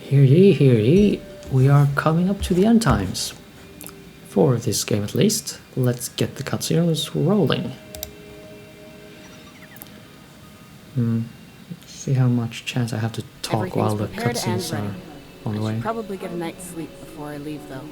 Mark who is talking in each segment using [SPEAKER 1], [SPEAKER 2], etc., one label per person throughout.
[SPEAKER 1] Hear ye, we are coming up to the end times. For this game at least. Let's get the cutscenes rolling. See how much chance I have to talk while the cutscenes are on the way.
[SPEAKER 2] I should probably get a night's sleep before I leave, though.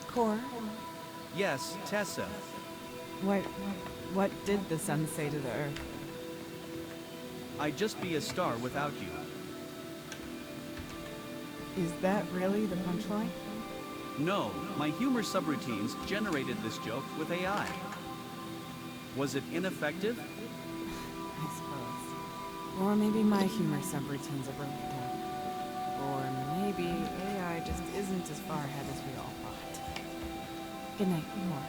[SPEAKER 2] Cor?
[SPEAKER 3] Yes, Tessa.
[SPEAKER 2] What did the sun say to the earth?
[SPEAKER 3] I'd just be a star without you.
[SPEAKER 2] Is that really the punchline?
[SPEAKER 3] No, my humor subroutines generated this joke with AI. Was it ineffective?
[SPEAKER 2] I suppose. Or maybe my humor subroutines are broken down. Or maybe AI just isn't as far ahead as we all thought. Good night, Cor.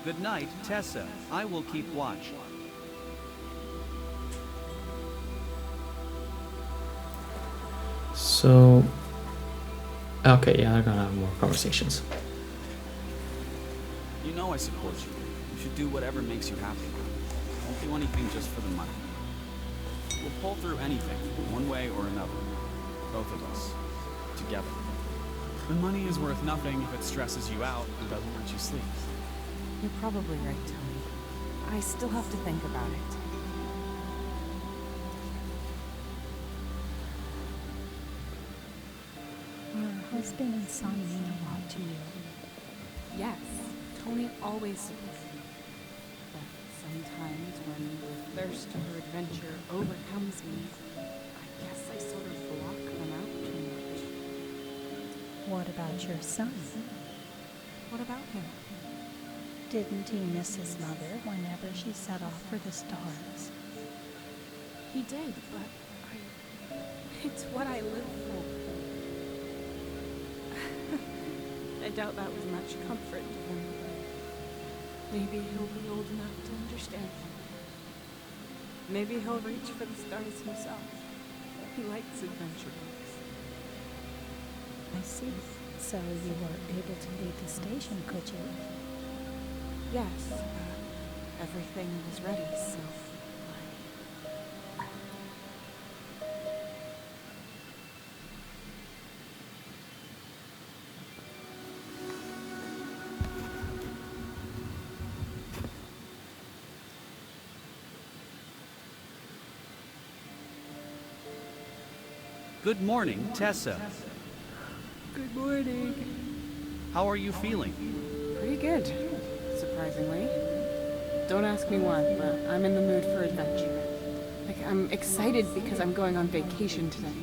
[SPEAKER 3] Good night, Tessa. I will keep watch.
[SPEAKER 1] So... okay, yeah, they're gonna have more conversations.
[SPEAKER 4] You know I support you. You should do whatever makes you happy. Don't do anything just for the money. We'll pull through anything, one way or another. Both of us. Together. The money is worth nothing if it stresses you out and doesn't let you sleep.
[SPEAKER 2] You're probably right, Tony. I still have to think about it.
[SPEAKER 5] Your husband and son mean a lot to you.
[SPEAKER 2] Yes, Tony always supports me. But sometimes when the thirst for adventure overcomes me, I guess I sort of block them out too much.
[SPEAKER 5] What about your son?
[SPEAKER 2] What about him?
[SPEAKER 5] Didn't he miss his mother whenever she set off for the stars?
[SPEAKER 2] He did, but it's what I live for. I doubt that was much comfort to him. Maybe he'll be old enough to understand him. Maybe he'll reach for the stars himself. He likes adventure books.
[SPEAKER 5] I see. So you were able to leave the station, could you?
[SPEAKER 2] Yes, everything was ready, so
[SPEAKER 3] Good morning, Tessa.
[SPEAKER 2] Good morning.
[SPEAKER 3] How are you feeling?
[SPEAKER 2] Pretty good, surprisingly. Don't ask me why, but I'm in the mood for adventure. Like, I'm excited because I'm going on vacation today.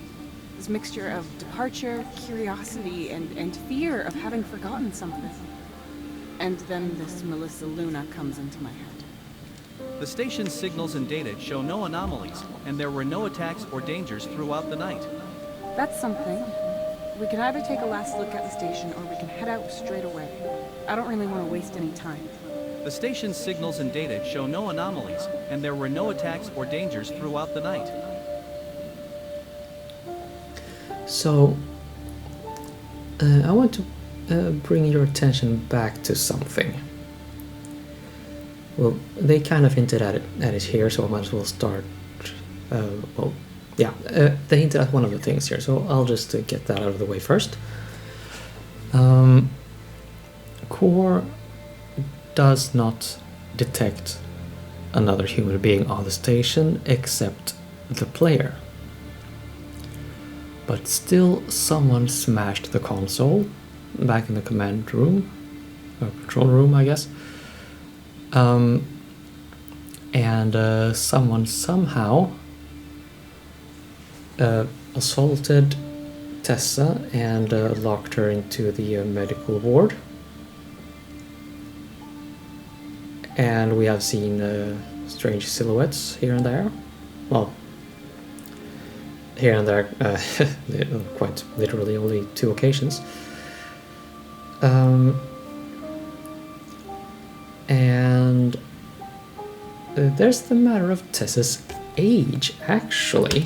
[SPEAKER 2] This mixture of departure, curiosity, and fear of having forgotten something. And then this Melissa Luna comes into my head.
[SPEAKER 3] The station's signals and data show no anomalies, and there were no attacks or dangers throughout the night.
[SPEAKER 2] That's something. We can either take a last look at the station or we can head out straight away. I don't really want to waste any time.
[SPEAKER 3] The station's signals and data show no anomalies, and there were no attacks or dangers throughout the night.
[SPEAKER 1] So, I want to bring your attention back to something. Well, they kind of hinted at it here, so I might as well start. They hinted at one of the things here, so I'll just get that out of the way first. Cor does not detect another human being on the station except the player. But still, someone smashed the console back in the command room, or control room, I guess. And someone somehow assaulted Tessa and locked her into the medical ward. And we have seen strange silhouettes here and there. Well, here and there, quite literally only 2 occasions. And there's the matter of Tessa's age, actually.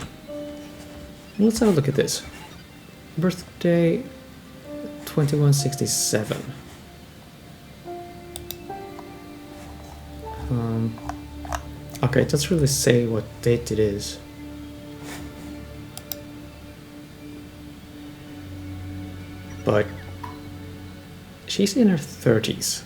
[SPEAKER 1] Let's have a look at this. Birthday 2167. Okay, it doesn't really say what date it is. But she's in her 30s.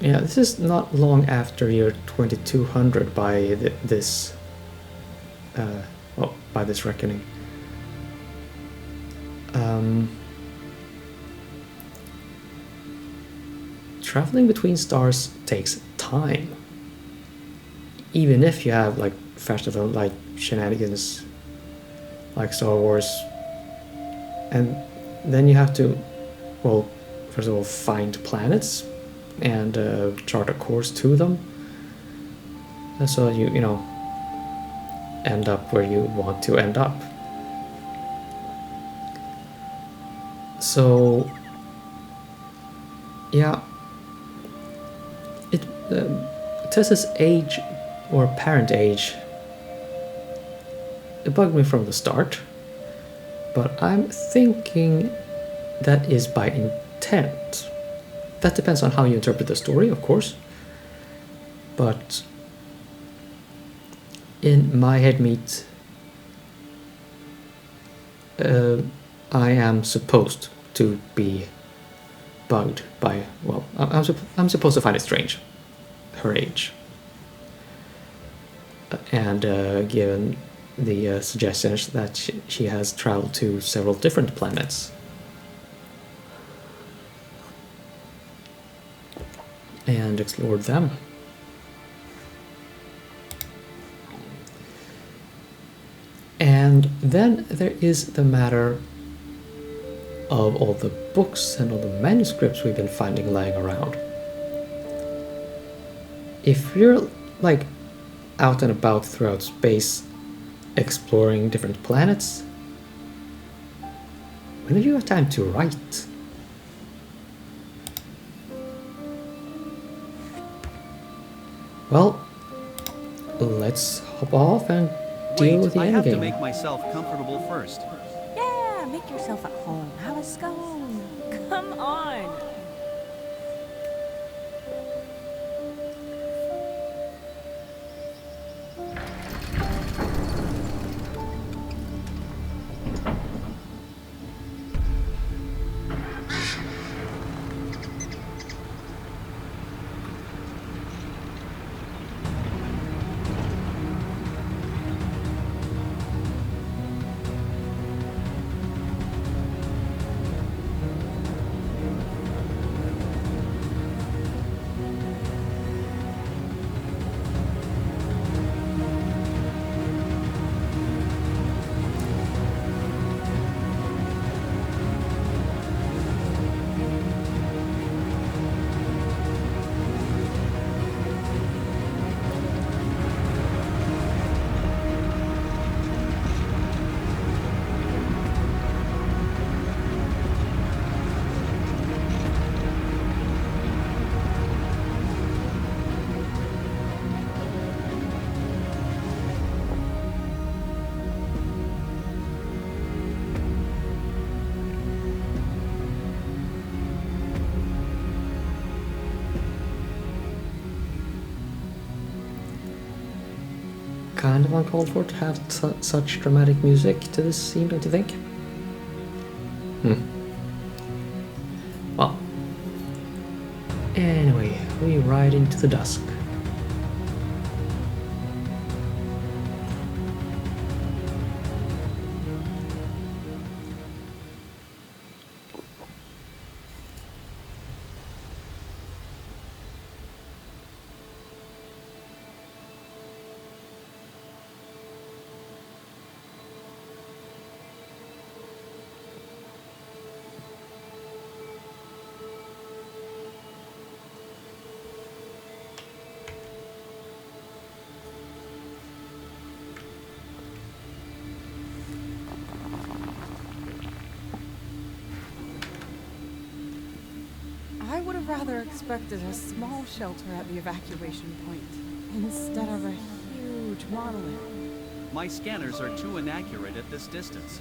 [SPEAKER 1] Yeah, this is not long after year 2200 by this by this reckoning. Traveling between stars takes time. Even if you have like faster than light shenanigans like Star Wars, and then you have to, well, first of all, find planets and chart a course to them, and so you know end up where you want to end up. So yeah, Tessa's age or parent age, it bugged me from the start, but I'm thinking that is by intent. That depends on how you interpret the story, of course, but in my head meat, I am supposed to be bugged by, well, I'm supposed to find it strange, her age. And given the suggestions that she has traveled to several different planets. And explored them. And then there is the matter of all the books and all the manuscripts we've been finding lying around. If you're like out and about throughout space exploring different planets, when do you have time to write? Well, let's hop off and deal with the
[SPEAKER 3] I have to
[SPEAKER 1] endgame.
[SPEAKER 3] make myself comfortable first.
[SPEAKER 5] Yeah, make yourself at home. Have a scone. Come on.
[SPEAKER 1] Kind of uncalled for to have such dramatic music to this scene, don't you think? Well, anyway, we ride into the dusk.
[SPEAKER 2] I would have rather expected a small shelter at the evacuation point instead of a huge monolith.
[SPEAKER 3] My scanners are too inaccurate at this distance.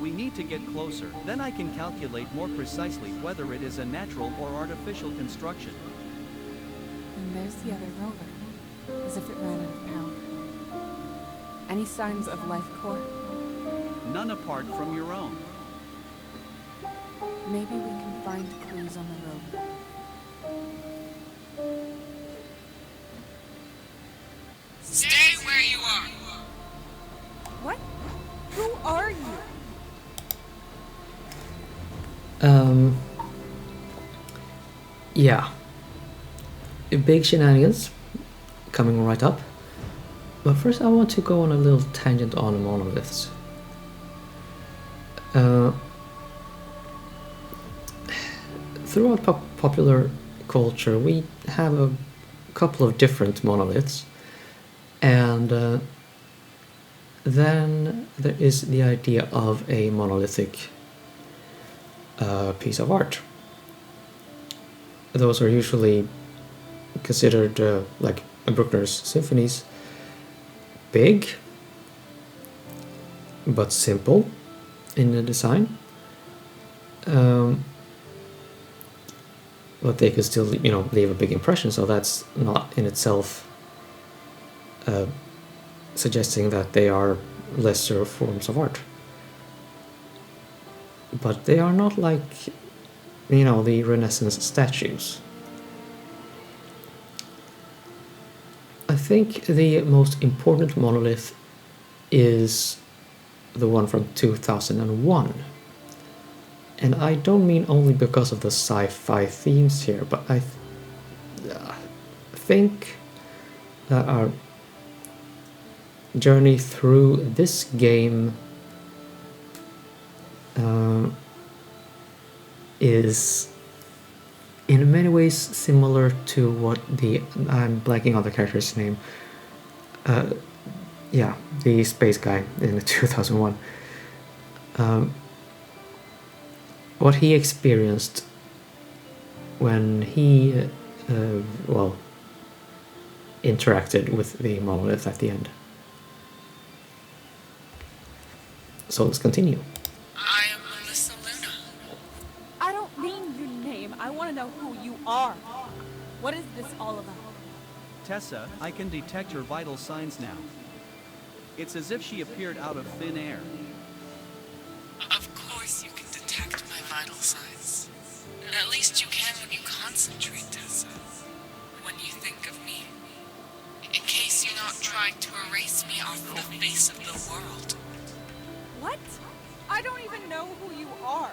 [SPEAKER 3] We need to get closer. Then I can calculate more precisely whether it is a natural or artificial construction.
[SPEAKER 2] And there's the other rover, as if it ran out of power. Any signs of life core?
[SPEAKER 3] None apart from your own.
[SPEAKER 2] Maybe we can find clues on the rover.
[SPEAKER 6] Stay where you are.
[SPEAKER 2] What? Who are you?
[SPEAKER 1] Yeah. Big shenanigans coming right up. But first I want to go on a little tangent on monoliths. Throughout popular culture we have a couple of different monoliths, and then there is the idea of a monolithic piece of art. Those are usually considered, like Bruckner's symphonies, big but simple in the design. But they could still, leave a big impression, so that's not in itself suggesting that they are lesser forms of art. But they are not like, the Renaissance statues. I think the most important monolith is the one from 2001. And I don't mean only because of the sci-fi themes here, but I think that our journey through this game is in many ways similar to what I'm blanking on the character's name. The space guy in 2001. What he experienced when he, interacted with the monolith at the end. So let's continue.
[SPEAKER 6] I am Melissa Luna.
[SPEAKER 2] I don't mean your name. I want to know who you are. What is this all about?
[SPEAKER 3] Tessa, I can detect her vital signs now. It's as if she appeared out of thin air.
[SPEAKER 6] Of course you can detect my vital signs. At least you can when you concentrate, Tessa. When you think of me. In case you're not trying to erase me off the face of the world.
[SPEAKER 2] What? I don't even know who you are.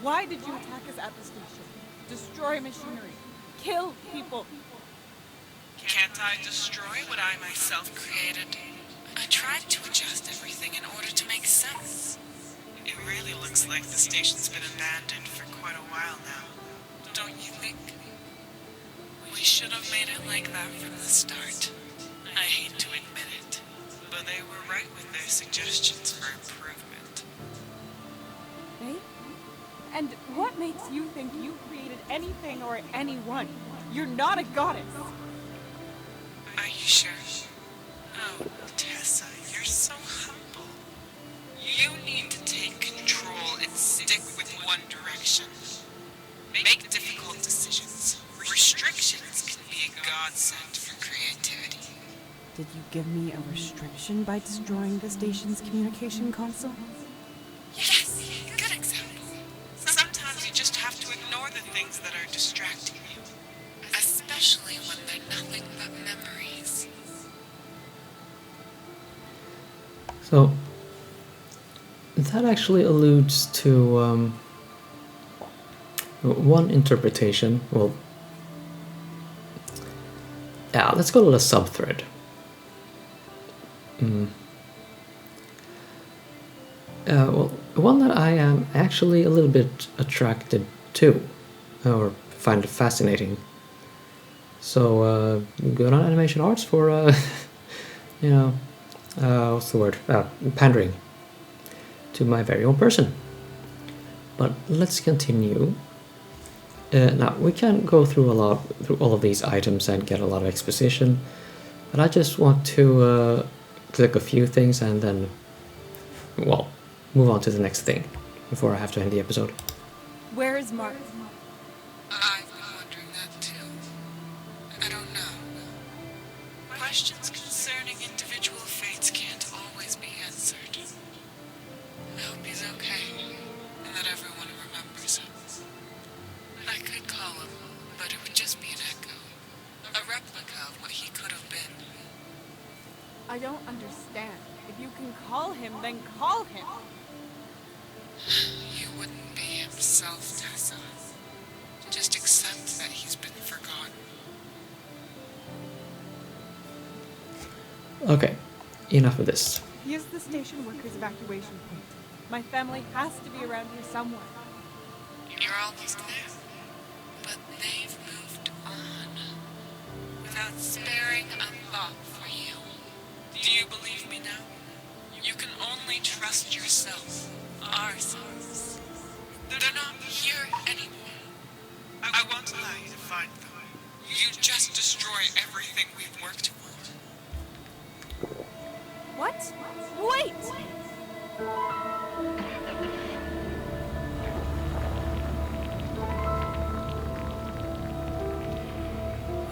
[SPEAKER 2] Why did you attack us at the station? Destroy machinery. Kill people.
[SPEAKER 6] Can't I destroy what I myself created? I tried to adjust everything in order to make sense. It really looks like the station's been abandoned for quite a while now. Don't you think? We should have made it like that from the start. I hate to admit it, but they were right with their suggestions for improvement.
[SPEAKER 2] Hey? And what makes you think you created anything or anyone? You're not a goddess.
[SPEAKER 6] Are you sure? Oh, Tessa, you're so humble. You need to take control and stick with one direction. Make difficult decisions. Restrictions can be a godsend for creativity.
[SPEAKER 2] Did you give me a restriction by destroying the station's communication console?
[SPEAKER 6] Yes, good example. Sometimes you just have to ignore the things that are distracting you. Especially when they're nothing but memories.
[SPEAKER 1] So that actually alludes to one interpretation. Well, yeah, let's call it a subthread. One that I am actually a little bit attracted to, or find fascinating. So good on Animation Arts for what's the word? Pandering to my very own person. But let's continue. Now we can go through all of these items and get a lot of exposition. But I just want to click a few things and then, well, move on to the next thing before I have to end the episode.
[SPEAKER 2] Where is Mark?
[SPEAKER 6] I've been wondering that too. I don't know. Questions concerning individual fates can't always be answered. I hope he's okay, and that everyone remembers him. I could call him, but it would just be an echo. A replica of what he could have been.
[SPEAKER 2] I don't understand. If you can call him, then call him.
[SPEAKER 6] He wouldn't be himself, Tessa. Just accept that he's been forgotten.
[SPEAKER 1] Okay, enough of this.
[SPEAKER 2] Here's the station workers' evacuation point. My family has to be around here somewhere.
[SPEAKER 6] You're almost there. But they've moved on. Without sparing a thought for you. Do you believe me now? You can only trust yourself. Ourselves. They're not here anymore. I won't allow you to find them. You just destroy everything we've worked for.
[SPEAKER 2] What? Wait!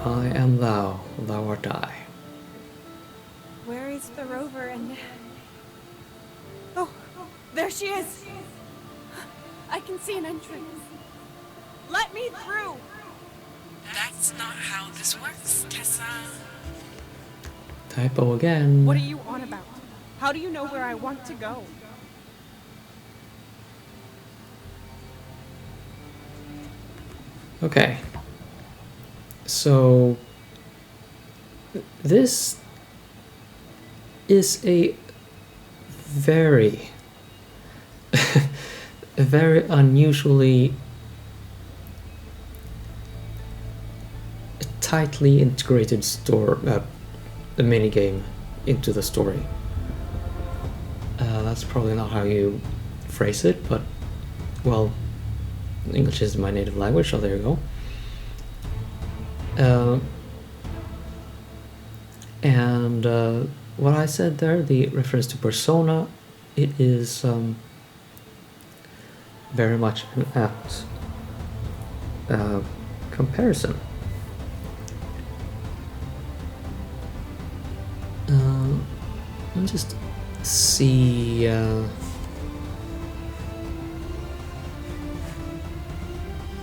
[SPEAKER 1] I am thou, thou art I.
[SPEAKER 2] Where is the rover and... Oh, there she is! I can see an entrance. Let me through!
[SPEAKER 6] That's not how this works, Tessa.
[SPEAKER 1] Typo again.
[SPEAKER 2] What are you on about? How do you know where I want to go?
[SPEAKER 1] Okay. So this is a very a very unusually tightly integrated the mini game into the story. That's probably not how you phrase it, but well, English is my native language, so there you go. And what I said there, the reference to Persona, it is very much an apt comparison. Let me just see.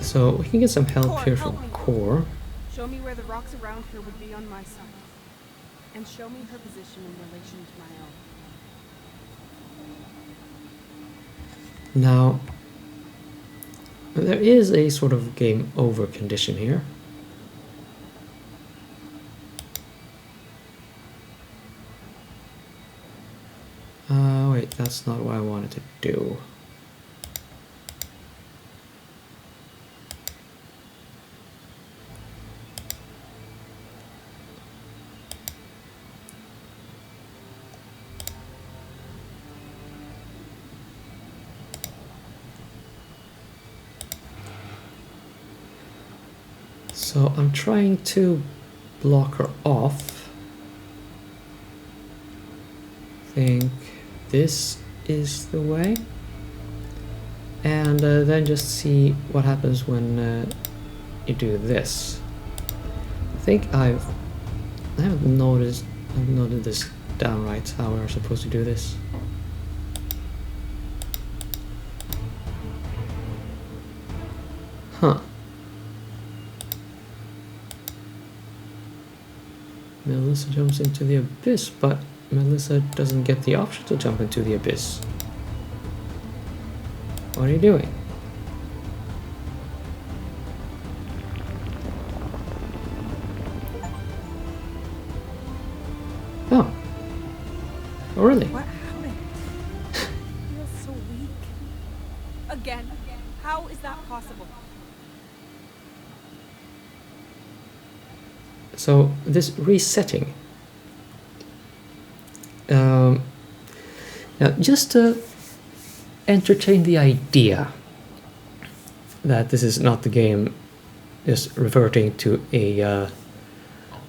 [SPEAKER 1] So we can get some help here from Core.
[SPEAKER 2] Show me where the rocks around her would be on my side. And show me her position in relation to my own.
[SPEAKER 1] Now, there is a sort of game over condition here. Wait, that's not what I wanted to do. So I'm trying to block her off. I think this is the way. And then just see what happens when you do this. I think I haven't noted this down right, how we're supposed to do this. Huh. Melissa jumps into the abyss, but Melissa doesn't get the option to jump into the abyss. What are you doing? Oh. Oh, really?
[SPEAKER 2] What happened? I feel so weak. Again, how is that possible?
[SPEAKER 1] So this resetting, now just to entertain the idea that this is not the game just reverting to a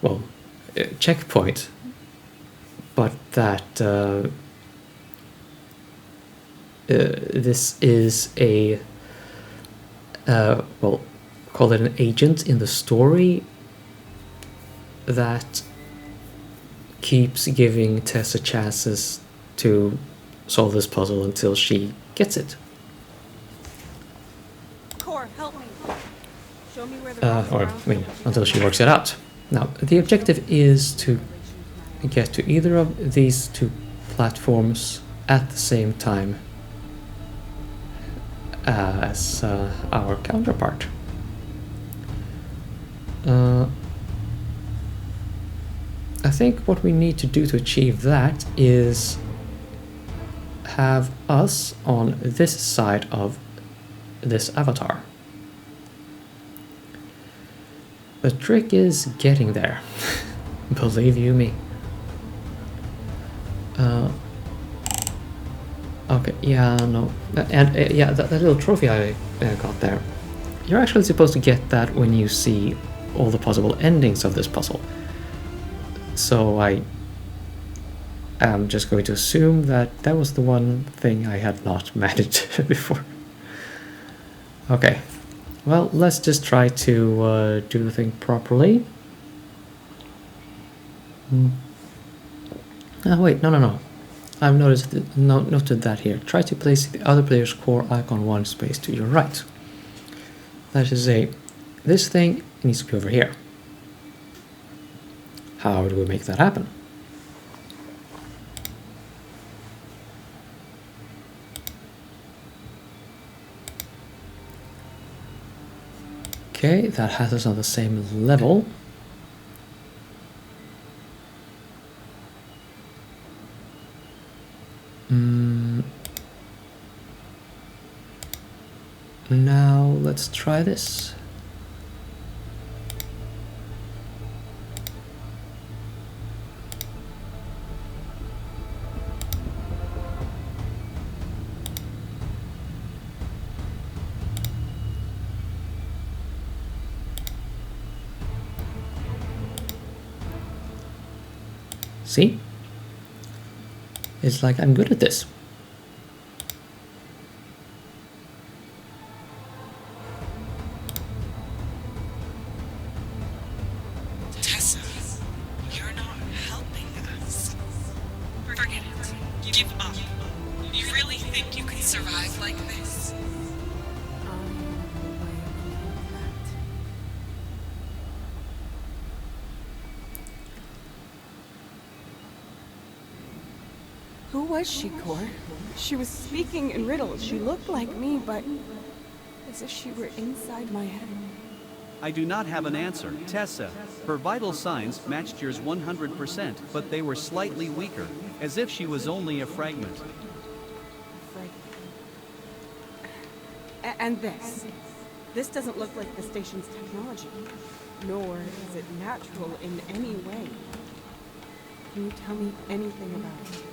[SPEAKER 1] well, checkpoint, but that this is a well, call it an agent in the story that keeps giving Tessa chances to solve this puzzle until she gets it.
[SPEAKER 2] Core, help me. Show me where the
[SPEAKER 1] Or, I mean, until she works it out. Now, the objective is to get to either of these two platforms at the same time as our counterpart. I think what we need to do to achieve that is have us on this side of this avatar. The trick is getting there. Believe you me. Okay, yeah, no. And yeah, that little trophy I got there. You're actually supposed to get that when you see all the possible endings of this puzzle. So I am just going to assume that that was the one thing I had not managed before. Okay. Well, let's just try to do the thing properly. Oh wait, no. I've noted that here. Try to place the other player's core icon one space to your right. That is this thing needs to be over here. How do we make that happen? Okay, that has us on the same level. Now let's try this. See? It's like I'm good at this.
[SPEAKER 6] Tessa, you're not helping us. Forget it. Give up. You really think you can survive like this?
[SPEAKER 2] Who was she, Core? She was speaking in riddles. She looked like me, but as if she were inside my head.
[SPEAKER 3] I do not have an answer. Tessa, her vital signs matched yours 100%, but they were slightly weaker, as if she was only a fragment.
[SPEAKER 2] And this. This doesn't look like the station's technology, nor is it natural in any way. Can you tell me anything about it?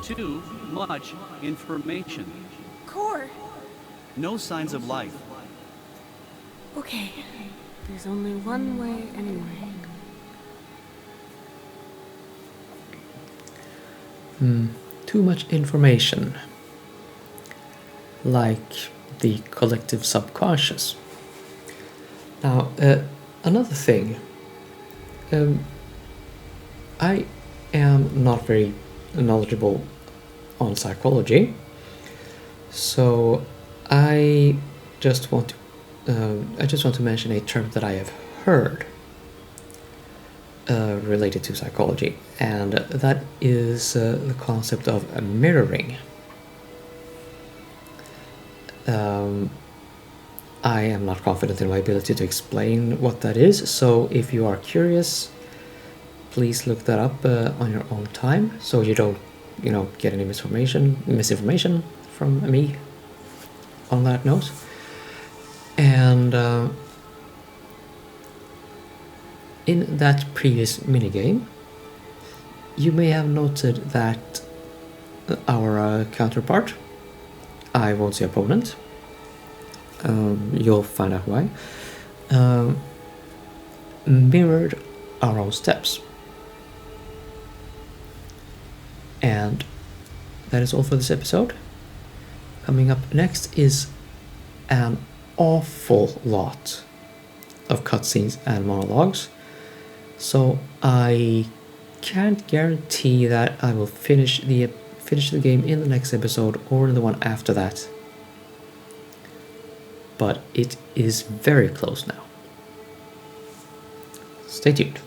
[SPEAKER 3] Too much information.
[SPEAKER 2] Core!
[SPEAKER 3] No signs of life.
[SPEAKER 2] Okay. There's only one way anyway.
[SPEAKER 1] Too much information. Like the collective subconscious. Now, another thing. I am not very knowledgeable on psychology, so I just want to mention a term that I have heard related to psychology, and that is the concept of mirroring. I am not confident in my ability to explain what that is, so if you are curious, please look that up on your own time, so you don't, get any misinformation from me on that note. And in that previous minigame, you may have noted that our counterpart I won't say opponent. You'll find out why. Mirrored our own steps. And that is all for this episode. Coming up next is an awful lot of cutscenes and monologues. So I can't guarantee that I will finish the game in the next episode or in the one after that. But it is very close now. Stay tuned.